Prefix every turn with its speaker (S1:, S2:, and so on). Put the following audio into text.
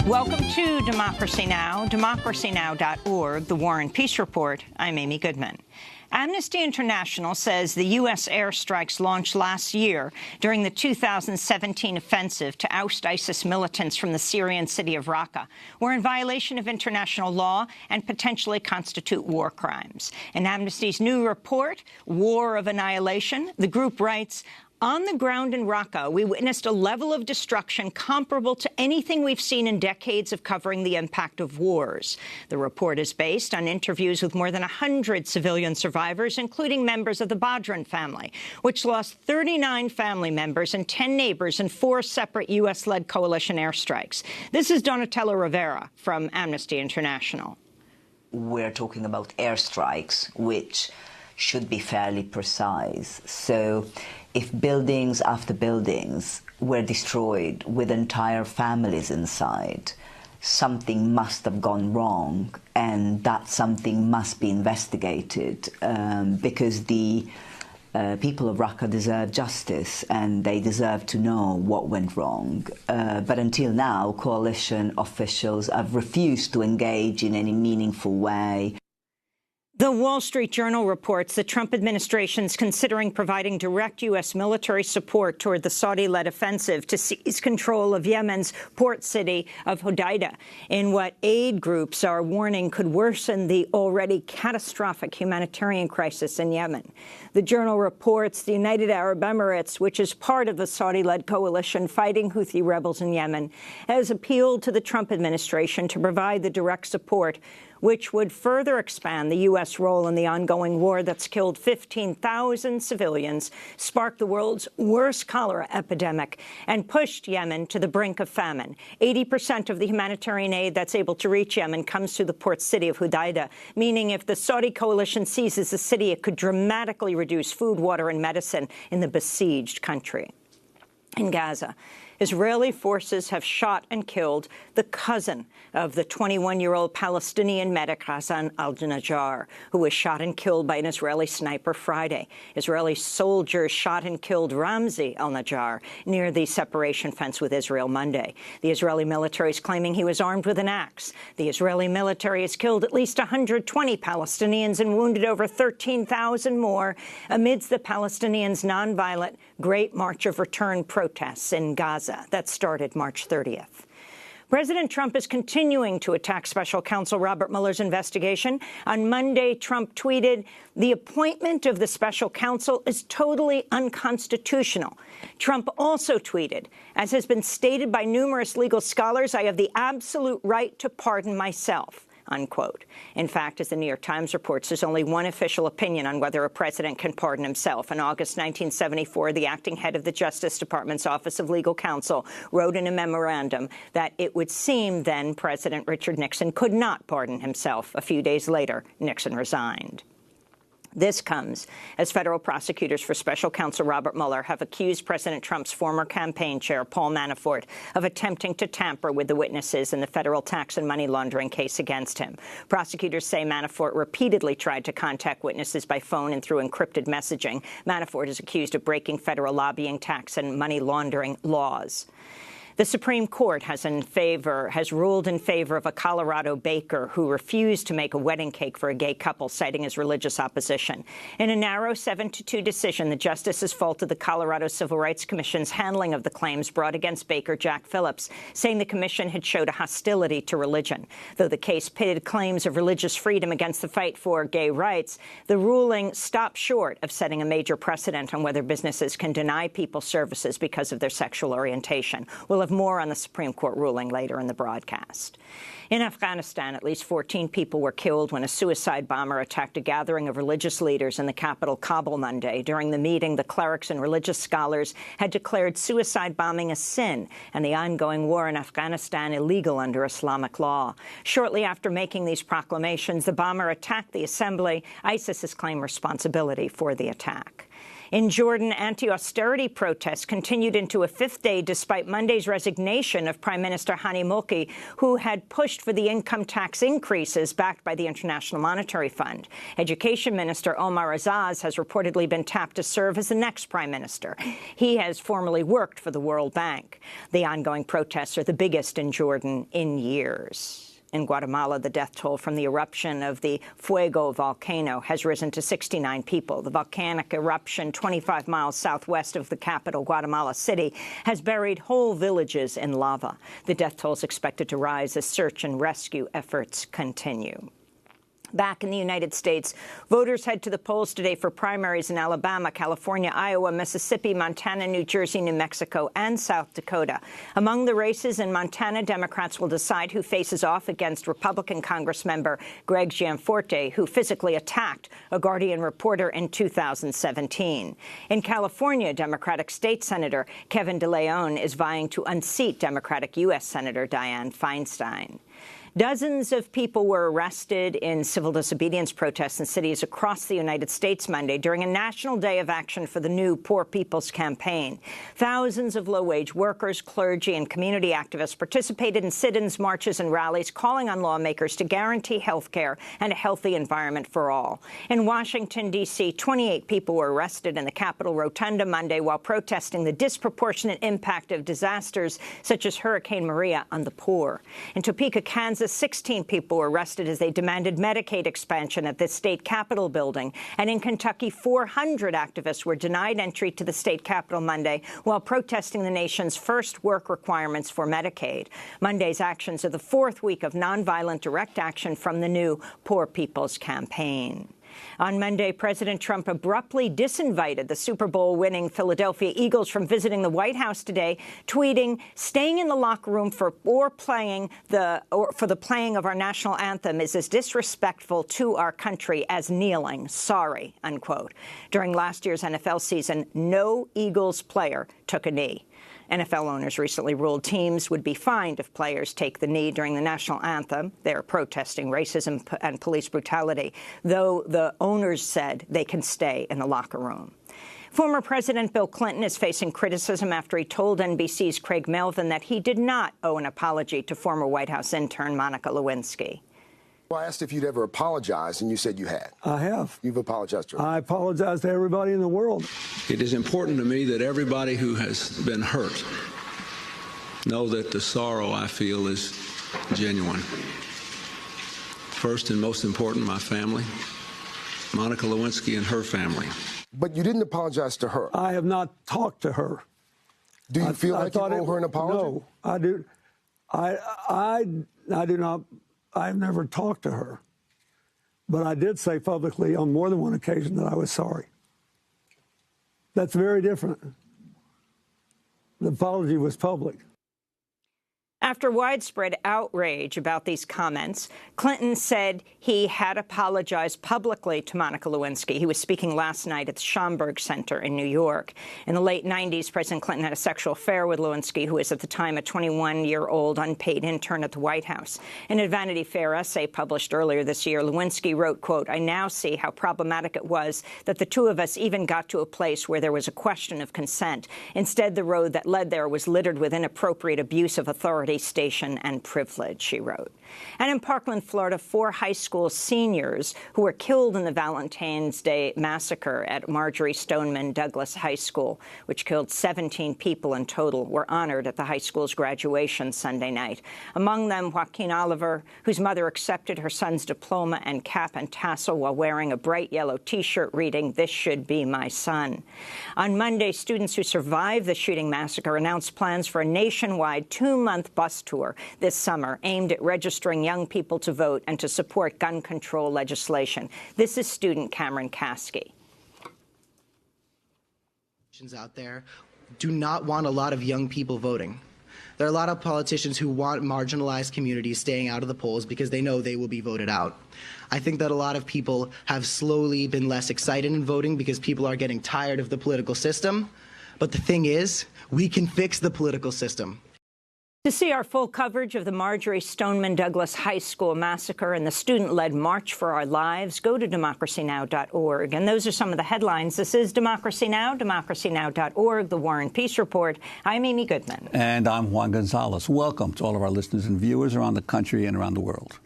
S1: Welcome to Democracy Now!, democracynow.org, The War and Peace Report. I'm Amy Goodman. Amnesty International says the U.S. airstrikes launched last year during the 2017 offensive to oust ISIS militants from the Syrian city of Raqqa were in violation of international law and potentially constitute war crimes. In Amnesty's new report, War of Annihilation, the group writes, "On the ground in Raqqa, we witnessed a level of destruction comparable to anything we've seen in decades of covering the impact of wars." The report is based on interviews with more than 100 civilian survivors, including members of the Badran family, which lost 39 family members and 10 neighbors in 4 separate U.S.-led coalition airstrikes. This is Donatella Rivera from Amnesty International.
S2: We're talking about airstrikes, which should be fairly precise. So if buildings after buildings were destroyed with entire families inside, something must have gone wrong, and that something must be investigated because the people of Raqqa deserve justice and they deserve to know what went wrong. But until now, coalition officials have refused to engage in any meaningful way.
S1: The Wall Street Journal reports the Trump administration is considering providing direct U.S. military support toward the Saudi-led offensive to seize control of Yemen's port city of Hodeidah, in what aid groups are warning could worsen the already catastrophic humanitarian crisis in Yemen. The Journal reports the United Arab Emirates, which is part of the Saudi-led coalition fighting Houthi rebels in Yemen, has appealed to the Trump administration to provide the direct support, which would further expand the U.S. role in the ongoing war that's killed 15,000 civilians, sparked the world's worst cholera epidemic, and pushed Yemen to the brink of famine. 80% of the humanitarian aid that's able to reach Yemen comes to the port city of Hodeidah, meaning if the Saudi coalition seizes the city, it could dramatically reduce food, water, and medicine in the besieged country. In Gaza, Israeli forces have shot and killed the cousin of the 21-year-old Palestinian medic Hassan al-Najjar, who was shot and killed by an Israeli sniper Friday. Israeli soldiers shot and killed Ramzi al-Najjar near the separation fence with Israel Monday. The Israeli military is claiming he was armed with an axe. The Israeli military has killed at least 120 Palestinians and wounded over 13,000 more amidst the Palestinians' nonviolent Great March of Return protests in Gaza that started March 30th. President Trump is continuing to attack Special Counsel Robert Mueller's investigation. On Monday, Trump tweeted, "The appointment of the Special Counsel is totally unconstitutional." Trump also tweeted, "As has been stated by numerous legal scholars, I have the absolute right to pardon myself." Unquote. In fact, as the New York Times reports, there's only one official opinion on whether a president can pardon himself. In August 1974, the acting head of the Justice Department's Office of Legal Counsel wrote in a memorandum that it would seem then President Richard Nixon could not pardon himself. A few days later, Nixon resigned. This comes as federal prosecutors for Special Counsel Robert Mueller have accused President Trump's former campaign chair, Paul Manafort, of attempting to tamper with the witnesses in the federal tax and money laundering case against him. Prosecutors say Manafort repeatedly tried to contact witnesses by phone and through encrypted messaging. Manafort is accused of breaking federal lobbying, tax and money laundering laws. The Supreme Court has ruled in favor of a Colorado baker who refused to make a wedding cake for a gay couple, citing his religious opposition. In a narrow 7-2 decision, the justices faulted the Colorado Civil Rights Commission's handling of the claims brought against baker Jack Phillips, saying the commission had showed a hostility to religion. Though the case pitted claims of religious freedom against the fight for gay rights, the ruling stopped short of setting a major precedent on whether businesses can deny people services because of their sexual orientation. We'll have more on the Supreme Court ruling later in the broadcast. In Afghanistan, at least 14 people were killed when a suicide bomber attacked a gathering of religious leaders in the capital Kabul Monday. During the meeting, the clerics and religious scholars had declared suicide bombing a sin and the ongoing war in Afghanistan illegal under Islamic law. Shortly after making these proclamations, the bomber attacked the assembly. ISIS has claimed responsibility for the attack. In Jordan, anti-austerity protests continued into a fifth day despite Monday's resignation of Prime Minister Hani Mulki, who had pushed for the income tax increases backed by the International Monetary Fund. Education Minister Omar Azaz has reportedly been tapped to serve as the next prime minister. He has formerly worked for the World Bank. The ongoing protests are the biggest in Jordan in years. In Guatemala, the death toll from the eruption of the Fuego volcano has risen to 69 people. The volcanic eruption 25 miles southwest of the capital, Guatemala City, has buried whole villages in lava. The death toll is expected to rise as search and rescue efforts continue. Back in the United States, voters head to the polls today for primaries in Alabama, California, Iowa, Mississippi, Montana, New Jersey, New Mexico, and South Dakota. Among the races in Montana, Democrats will decide who faces off against Republican Congressmember Greg Gianforte, who physically attacked a Guardian reporter in 2017. In California, Democratic State Senator Kevin De Leon is vying to unseat Democratic U.S. Senator Dianne Feinstein. Dozens of people were arrested in civil disobedience protests in cities across the United States Monday during a national day of action for the new Poor People's Campaign. Thousands of low-wage workers, clergy, and community activists participated in sit-ins, marches, and rallies calling on lawmakers to guarantee health care and a healthy environment for all. In Washington, D.C., 28 people were arrested in the Capitol Rotunda Monday while protesting the disproportionate impact of disasters such as Hurricane Maria on the poor. In Topeka, Kansas, 16 people were arrested as they demanded Medicaid expansion at the state capitol building. And in Kentucky, 400 activists were denied entry to the state capitol Monday while protesting the nation's first work requirements for Medicaid. Monday's actions are the fourth week of nonviolent direct action from the new Poor People's Campaign. On Monday, President Trump abruptly disinvited the Super Bowl-winning Philadelphia Eagles from visiting the White House today, tweeting, "Staying in the locker room for the playing of our national anthem is as disrespectful to our country as kneeling. Sorry," unquote. During last year's NFL season, no Eagles player took a knee. NFL owners recently ruled teams would be fined if players take the knee during the national anthem. They're protesting racism and police brutality, though the owners said they can stay in the locker room. Former President Bill Clinton is facing criticism after he told NBC's Craig Melvin that he did not owe an apology to former White House intern Monica Lewinsky.
S3: Well, I asked if you'd ever apologized, and you said you had.
S4: I have.
S3: You've apologized to her.
S4: I apologize to everybody in the world.
S5: It is important to me that everybody who has been hurt know that the sorrow I feel is genuine. First and most important, my family, Monica Lewinsky and her family.
S3: But you didn't apologize to her.
S4: I have not talked to her.
S3: Do you feel like you owe her an apology?
S4: No, I do. I do not. I've never talked to her, but I did say publicly on more than one occasion that I was sorry. That's very different. The apology was public.
S1: After widespread outrage about these comments, Clinton said he had apologized publicly to Monica Lewinsky. He was speaking last night at the Schomburg Center in New York. In the late 90s, President Clinton had a sexual affair with Lewinsky, who was at the time a 21-year-old unpaid intern at the White House. In a Vanity Fair essay published earlier this year, Lewinsky wrote, quote, "I now see how problematic it was that the two of us even got to a place where there was a question of consent. Instead, the road that led there was littered with inappropriate abuse of authority, station, and privilege," she wrote. And in Parkland, Florida, 4 high school seniors who were killed in the Valentine's Day massacre at Marjorie Stoneman Douglas High School, which killed 17 people in total, were honored at the high school's graduation Sunday night. Among them, Joaquin Oliver, whose mother accepted her son's diploma and cap and tassel while wearing a bright yellow T-shirt reading, "This should be my son." On Monday, students who survived the shooting massacre announced plans for a nationwide 2-month bus tour this summer aimed at registering young people to vote and to support gun control legislation. This is student Cameron Caskey.
S6: Out there do not want a lot of young people voting. There are a lot of politicians who want marginalized communities staying out of the polls because they know they will be voted out. I think that a lot of people have slowly been less excited in voting because people are getting tired of the political system. But the thing is, we can fix the political system.
S1: To see our full coverage of the Marjory Stoneman Douglas High School massacre and the student-led March for Our Lives, go to democracynow.org. And those are some of the headlines. This is Democracy Now!, democracynow.org, The War and Peace Report. I'm Amy Goodman.
S7: And I'm Juan Gonzalez. Welcome to all of our listeners and viewers around the country and around the world.